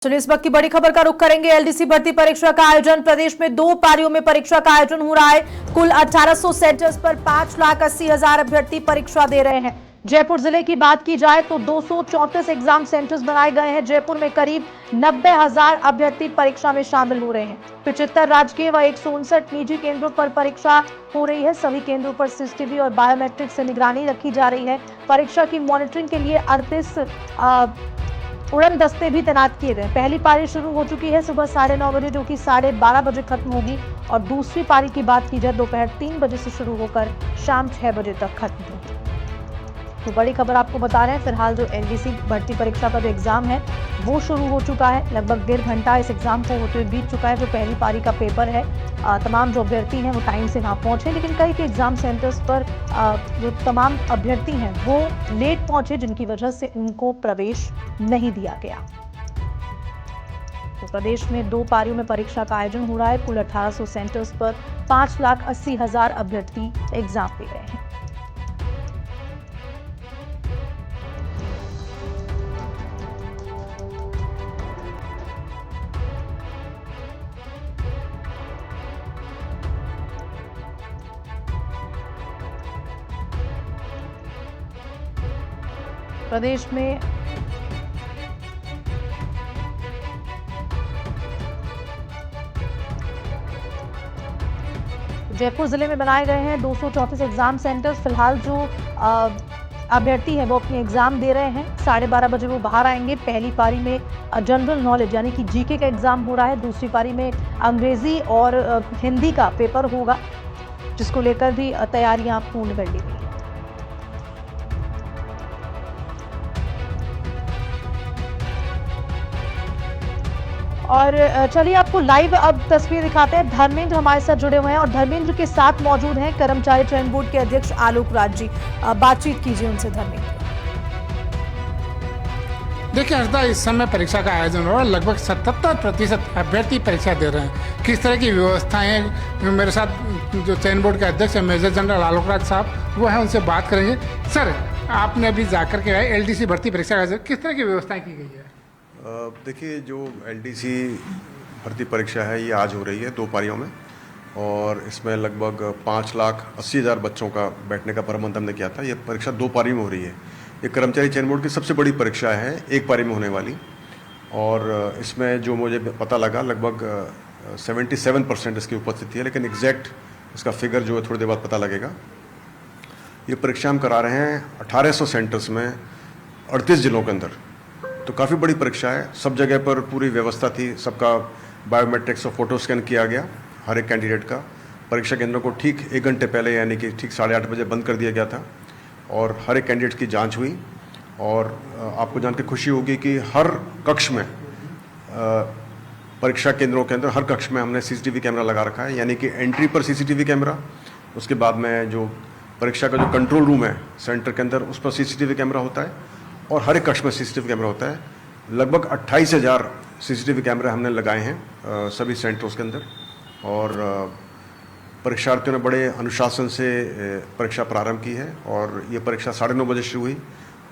चलिए इस वक्त की बड़ी खबर का रुख करेंगे। एलडीसी भर्ती परीक्षा का आयोजन प्रदेश में 2 पारियों में परीक्षा का आयोजन हो रहा है। कुल 1800 सेंटर्स पर 5,80,000 अभ्यर्थी परीक्षा दे रहे हैं। जयपुर जिले की बात की जाए तो 234 एग्जाम सेंटर्स बनाए गए हैं। जयपुर में करीब 90,000 अभ्यर्थी परीक्षा में शामिल हो रहे हैं। 75 राजकीय व 159 निजी केंद्रों पर परीक्षा हो रही है। सभी केंद्रों पर सीसीटीवी और बायोमेट्रिक से निगरानी रखी जा रही है। परीक्षा की मॉनिटरिंग के लिए 38 उड़न दस्ते भी तैनात किए गए। पहली पारी शुरू हो चुकी है सुबह 9:30 बजे, जो कि 12:30 बजे खत्म होगी, और दूसरी पारी की बात की जाए दोपहर 3 बजे से शुरू होकर शाम 6 बजे तक खत्म होगी। तो बड़ी खबर आपको बता रहे हैं, फिलहाल जो एलडीसी भर्ती परीक्षा का जो एग्जाम है वो शुरू हो चुका है। लगभग 1.5 घंटा इस एग्जाम को होते हुए बीत चुका है। जो पहली पारी का पेपर है, तमाम जो अभ्यर्थी हैं वो टाइम से वहाँ पहुंचे, लेकिन कई के एग्जाम सेंटर्स पर जो तमाम अभ्यर्थी हैं वो लेट पहुंचे, जिनकी वजह से उनको प्रवेश नहीं दिया गया। तो प्रदेश में 2 पारियों में परीक्षा का आयोजन हो रहा है। कुल 1800 सेंटर्स पर 5,80,000 अभ्यर्थी एग्जाम दे रहे हैं। प्रदेश में जयपुर जिले में बनाए गए हैं 234 एग्जाम सेंटर्स। फिलहाल जो अभ्यर्थी हैं वो अपने एग्जाम दे रहे हैं। 12:30 बजे वो बाहर आएंगे। पहली पारी में जनरल नॉलेज यानी कि जीके का एग्जाम हो रहा है। दूसरी पारी में अंग्रेजी और हिंदी का पेपर होगा, जिसको लेकर भी तैयारियां पूर्ण कर ली गई। और चलिए आपको लाइव अब तस्वीर दिखाते हैं। धर्मेंद्र हमारे साथ जुड़े हुए हैं और धर्मेंद्र के साथ मौजूद हैं कर्मचारी चयन बोर्ड के अध्यक्ष आलोक राज जी। बातचीत कीजिए उनसे धर्मेंद्र। देखिए हर्षदा, इस समय परीक्षा का आयोजन हो रहा है। लगभग 77% अभ्यर्थी परीक्षा दे रहे हैं। किस तरह की व्यवस्थाएं, मेरे साथ जो चयन बोर्ड के अध्यक्ष हैं मेजर जनरल आलोक राज साहब, वो है, उनसे बात करेंगे। सर, आपने अभी जाकर के एलडीसी भर्ती परीक्षा का किस तरह की व्यवस्थाएं की गई है? देखिए, जो एलडीसी भर्ती परीक्षा है ये आज हो रही है 2 पारियों में, और इसमें लगभग 5,80,000 बच्चों का बैठने का प्रबंध हमने किया था। ये परीक्षा 2 पारी में हो रही है। ये कर्मचारी चयन बोर्ड की सबसे बड़ी परीक्षा है, 1 पारी में होने वाली। और इसमें जो मुझे पता लगा लगभग 77% इसकी उपस्थिति है, लेकिन एग्जैक्ट इसका फिगर जो है थोड़ी देर बाद पता लगेगा। ये परीक्षा हम करा रहे हैं 1800 सेंटर्स में 38 जिलों के अंदर। तो काफ़ी बड़ी परीक्षा है। सब जगह पर पूरी व्यवस्था थी, सबका बायोमेट्रिक्स और फोटो स्कैन किया गया हर एक कैंडिडेट का। परीक्षा केंद्रों को ठीक 1 घंटे पहले यानी कि ठीक 8:30 बजे बंद कर दिया गया था, और हर एक कैंडिडेट की जांच हुई। और आपको जान के खुशी होगी कि हर कक्ष में, परीक्षा केंद्रों के अंदर हर कक्ष में हमने सीसीटीवी कैमरा लगा रखा है। यानी कि एंट्री पर सीसीटीवी कैमरा, उसके बाद में जो परीक्षा का जो कंट्रोल रूम है सेंटर के अंदर, उस पर सीसीटीवी कैमरा होता है, और हर एक कक्ष में सीसीटीवी कैमरा होता है। लगभग 28,000 सीसीटीवी कैमरे हमने लगाए हैं सभी सेंटर्स के अंदर। और परीक्षार्थियों ने बड़े अनुशासन से परीक्षा प्रारंभ की है, और ये परीक्षा 9:30 बजे शुरू हुई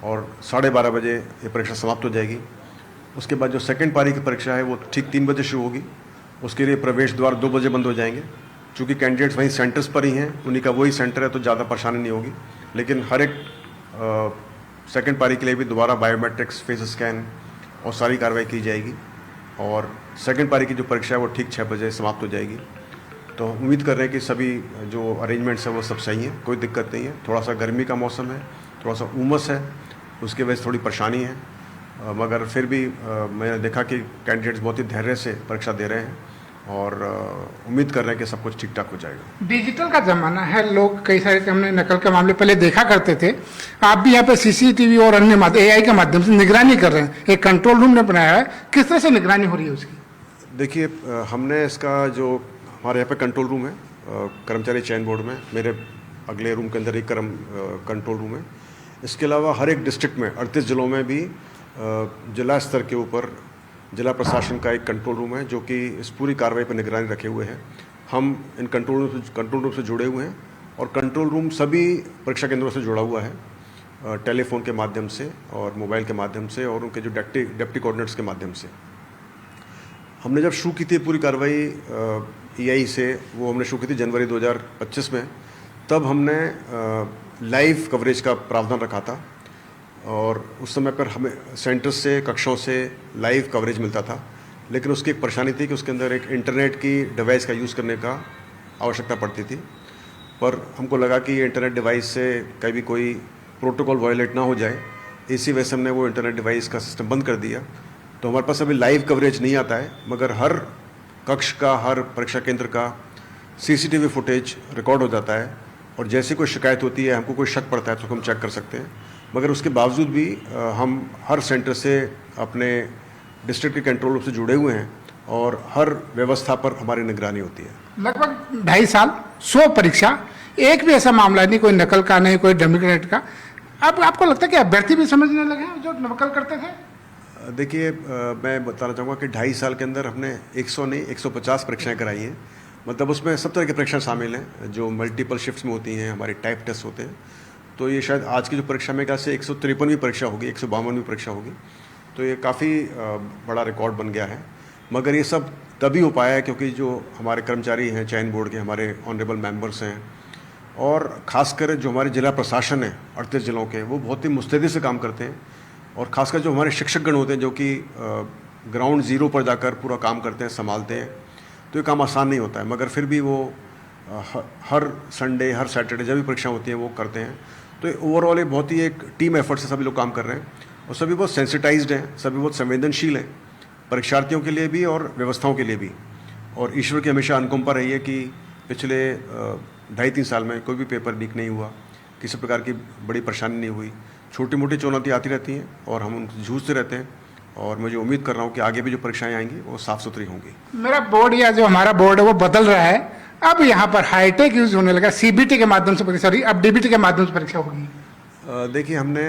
और 12:30 बजे ये परीक्षा समाप्त हो जाएगी। उसके बाद जो सेकंड पारी की परीक्षा है वो ठीक 3 बजे शुरू होगी। उसके लिए प्रवेश द्वार 2 बजे बंद हो जाएंगे। चूँकि कैंडिडेट्स वहीं सेंटर्स पर ही हैं, उन्हीं का वही सेंटर है, तो ज़्यादा परेशानी नहीं होगी। लेकिन हर एक सेकेंड पारी के लिए भी दोबारा बायोमेट्रिक्स, फेस स्कैन और सारी कार्रवाई की जाएगी। और सेकेंड पारी की जो परीक्षा है वो ठीक 6 बजे समाप्त हो जाएगी। तो उम्मीद कर रहे हैं कि सभी जो अरेंजमेंट्स हैं वो सब सही हैं, कोई दिक्कत नहीं है। थोड़ा सा गर्मी का मौसम है, थोड़ा सा उमस है, उसकी वजह से थोड़ी परेशानी है, मगर फिर भी मैंने देखा कि कैंडिडेट्स बहुत ही धैर्य से परीक्षा दे रहे हैं, और उम्मीद कर रहे हैं कि सब कुछ ठीक ठाक हो जाएगा। डिजिटल का जमाना है, लोग कई सारे हमने नकल के मामले पहले देखा करते थे। आप भी यहाँ पे सीसीटीवी और अन्य एआई के माध्यम से निगरानी कर रहे हैं। एक कंट्रोल रूम ने बनाया है, किस तरह से निगरानी हो रही है उसकी? देखिए, हमने इसका जो हमारे यहाँ पे कंट्रोल रूम है कर्मचारी चयन बोर्ड में, मेरे अगले रूम के अंदर एक कंट्रोल रूम है। इसके अलावा हर एक डिस्ट्रिक्ट में 38 जिलों में भी जिला स्तर के ऊपर जिला प्रशासन का एक कंट्रोल रूम है, जो कि इस पूरी कार्रवाई पर निगरानी रखे हुए हैं। हम इन कंट्रोल रूम से जुड़े हुए हैं, और कंट्रोल रूम सभी परीक्षा केंद्रों से जुड़ा हुआ है, टेलीफोन के माध्यम से और मोबाइल के माध्यम से, और उनके जो डेप्टी कोऑर्डिनेटर्स के माध्यम से। हमने जब शुरू की थी पूरी कार्रवाई EI से, वो हमने शुरू की थी जनवरी 2025 में। तब हमने लाइव कवरेज का प्रावधान रखा था और उस समय पर हमें सेंटर से, कक्षों से लाइव कवरेज मिलता था। लेकिन उसकी एक परेशानी थी कि उसके अंदर एक इंटरनेट की डिवाइस का यूज़ करने का आवश्यकता पड़ती थी। पर हमको लगा कि ये इंटरनेट डिवाइस से कभी कोई प्रोटोकॉल वायलेट ना हो जाए, इसी वजह से हमने वो इंटरनेट डिवाइस का सिस्टम बंद कर दिया। तो हमारे पास अभी लाइव कवरेज नहीं आता है, मगर हर कक्ष का, हर परीक्षा केंद्र का CCTV फुटेज रिकॉर्ड हो जाता है और जैसे कोई शिकायत होती है, हमको कोई शक पड़ता है तो हम चेक कर सकते हैं। मगर उसके बावजूद भी हम हर सेंटर से अपने डिस्ट्रिक्ट के कंट्रोल रूम से जुड़े हुए हैं और हर व्यवस्था पर हमारी निगरानी होती है। लगभग 2.5 साल 100 परीक्षा, एक भी ऐसा मामला नहीं, कोई नकल का नहीं, कोई डुप्लीकेट का। अब आपको लगता है कि अभ्यर्थी भी समझने लगे हैं जो नकल करते थे? देखिए, मैं बताना चाहूँगा कि 2.5 साल के अंदर हमने 100 नहीं 150 परीक्षाएं कराई हैं। मतलब उसमें सब तरह की परीक्षाएं शामिल हैं जो मल्टीपल शिफ्ट्स में होती हैं, हमारे टाइप टेस्ट होते हैं। तो ये शायद आज की जो परीक्षा में से 153वीं परीक्षा होगी, 152वीं परीक्षा होगी। तो ये काफ़ी बड़ा रिकॉर्ड बन गया है। मगर ये सब तभी हो पाया है क्योंकि जो हमारे कर्मचारी हैं चयन बोर्ड के, हमारे ऑनरेबल मेंबर्स हैं और ख़ासकर जो हमारे जिला प्रशासन है 38 जिलों के, वो बहुत ही मुस्तैदी से काम करते हैं। और ख़ासकर जो हमारे शिक्षकगण होते हैं जो कि ग्राउंड ज़ीरो पर जाकर पूरा काम करते हैं, संभालते हैं। तो ये काम आसान नहीं होता है, मगर फिर भी वो हर संडे, हर सैटरडे जब भी परीक्षा होती है वो करते हैं। तो ओवरऑल ये बहुत ही एक टीम एफर्ट से सभी लोग काम कर रहे हैं और सभी बहुत सेंसिटाइज्ड हैं, सभी बहुत संवेदनशील हैं, परीक्षार्थियों के लिए भी और व्यवस्थाओं के लिए भी। और ईश्वर की हमेशा अनुकंपा रही है कि पिछले 2.5-3 साल में कोई भी पेपर लीक नहीं हुआ, किसी प्रकार की बड़ी परेशानी नहीं हुई। छोटी मोटी चुनौती आती रहती हैं और हम उनसे जूझते रहते हैं और मुझे उम्मीद कर रहा हूँ कि आगे भी जो परीक्षाएं आएंगी वो साफ़ सुथरी होंगी। मेरा बोर्ड या जो हमारा बोर्ड है वो बदल रहा है, अब यहाँ पर हाईटेक यूज होने लगा, CBT के माध्यम से परीक्षा रही, अब DBT के माध्यम से परीक्षा होगी। देखिए, हमने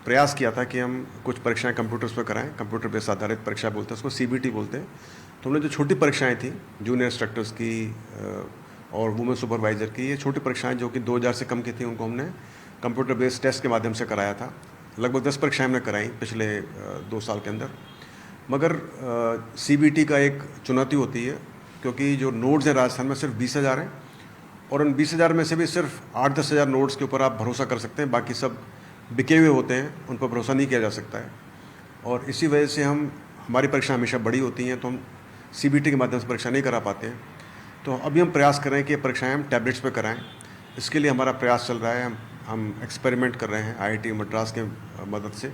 प्रयास किया था कि हम कुछ परीक्षाएं कंप्यूटर्स पर कराएं, कंप्यूटर बेस आधारित परीक्षा बोलते हैं उसको, CBT बोलते हैं। तो हमने जो छोटी परीक्षाएं थी, जूनियर इंस्ट्रक्टर्स की और वुमेन सुपरवाइजर की, ये छोटी परीक्षाएं जो कि 2000 से कम की थी, उनको हमने कंप्यूटर बेस्ड टेस्ट के माध्यम से कराया था। लगभग 10 परीक्षाएं हमने कराई पिछले 2 साल के अंदर। मगर CBT का एक चुनौती होती है क्योंकि जो नोड्स हैं राजस्थान में सिर्फ 20,000 हैं और उन 20,000 में से भी सिर्फ 8-10 हज़ार नोड्स के ऊपर आप भरोसा कर सकते हैं, बाकी सब बिके हुए होते हैं, उन पर भरोसा नहीं किया जा सकता है। और इसी वजह से हमारी परीक्षा हमेशा बड़ी होती हैं, तो हम CBT के माध्यम से परीक्षा नहीं करा पाते हैं। तो अभी हम प्रयास कर रहे हैं कि ये परीक्षाएँ हम टैबलेट्स पर कराएँ। इसके लिए हमारा प्रयास चल रहा है, हम एक्सपेरिमेंट कर रहे हैं IIT मद्रास के मदद से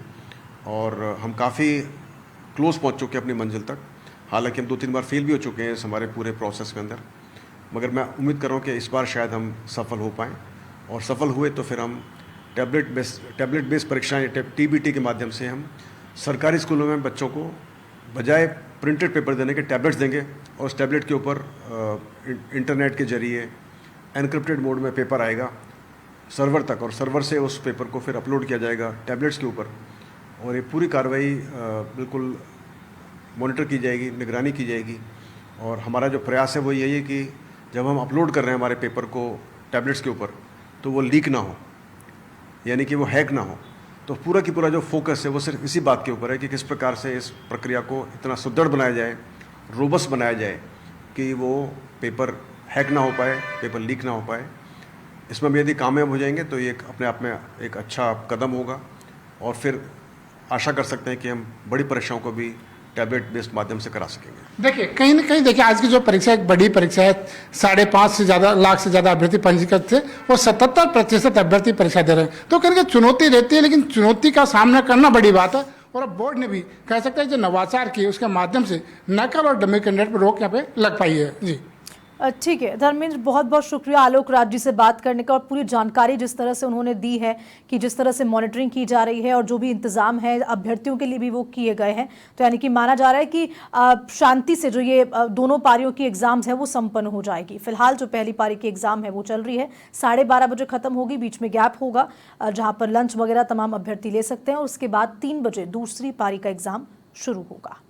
और हम काफ़ी क्लोज पहुंच चुके हैं अपनी मंजिल तक। हालांकि हम 2-3 बार फेल भी हो चुके हैं इस हमारे पूरे प्रोसेस के अंदर, मगर मैं उम्मीद कर रहा हूं कि इस बार शायद हम सफल हो पाएँ और सफल हुए तो फिर हम टैबलेट बेस्ड परीक्षाएँ TBT के माध्यम से हम सरकारी स्कूलों में बच्चों को बजाय प्रिंटेड पेपर देने के टैबलेट्स देंगे और उस टैबलेट के ऊपर इंटरनेट के जरिए एनक्रिप्टेड मोड में पेपर आएगा सर्वर तक और सर्वर से उस पेपर को फिर अपलोड किया जाएगा टैबलेट्स के ऊपर और ये पूरी कार्रवाई बिल्कुल मॉनिटर की जाएगी, निगरानी की जाएगी। और हमारा जो प्रयास है वो यही है कि जब हम अपलोड कर रहे हैं हमारे पेपर को टैबलेट्स के ऊपर तो वो लीक ना हो, यानी कि वो हैक ना हो। तो पूरा की पूरा जो फोकस है वो सिर्फ इसी बात के ऊपर है कि किस प्रकार से इस प्रक्रिया को इतना सुदृढ़ बनाया जाए, रोबस्ट बनाया जाए कि वो पेपर हैक ना हो पाए, पेपर लीक ना हो पाए। इसमें हम यदि कामयाब हो जाएंगे तो ये अपने आप में एक अच्छा कदम होगा और फिर आशा कर सकते हैं कि हम बड़ी परीक्षाओं को भी टैबलेट बेस्ड माध्यम से करा सकेंगे। देखिए, कहीं ना कहीं देखिए आज की जो परीक्षा एक बड़ी परीक्षा है, 5.5 लाख से ज़्यादा अभ्यर्थी पंजीकृत थे और 77% अभ्यर्थी परीक्षा दे रहे हैं। तो करके चुनौती रहती है, लेकिन चुनौती का सामना करना बड़ी बात है और अब बोर्ड ने भी कह सकते हैं जो नवाचार किए उसके माध्यम से नकल और डमी कैंडिडेट पर रोक यहाँ पे लग पाई है। जी ठीक है धर्मेंद्र, बहुत बहुत शुक्रिया आलोक राज जी से बात करने का और पूरी जानकारी जिस तरह से उन्होंने दी है कि जिस तरह से मॉनिटरिंग की जा रही है और जो भी इंतजाम है अभ्यर्थियों के लिए भी वो किए गए हैं। तो यानी कि माना जा रहा है कि शांति से जो ये दोनों पारियों की एग्जाम्स है वो संपन्न हो जाएगी। फिलहाल जो पहली पारी की एग्जाम है वो चल रही है, 12:30 बजे खत्म होगी, बीच में गैप होगा जहां पर लंच वगैरह तमाम अभ्यर्थी ले सकते हैं और उसके बाद 3 बजे दूसरी पारी का एग्जाम शुरू होगा।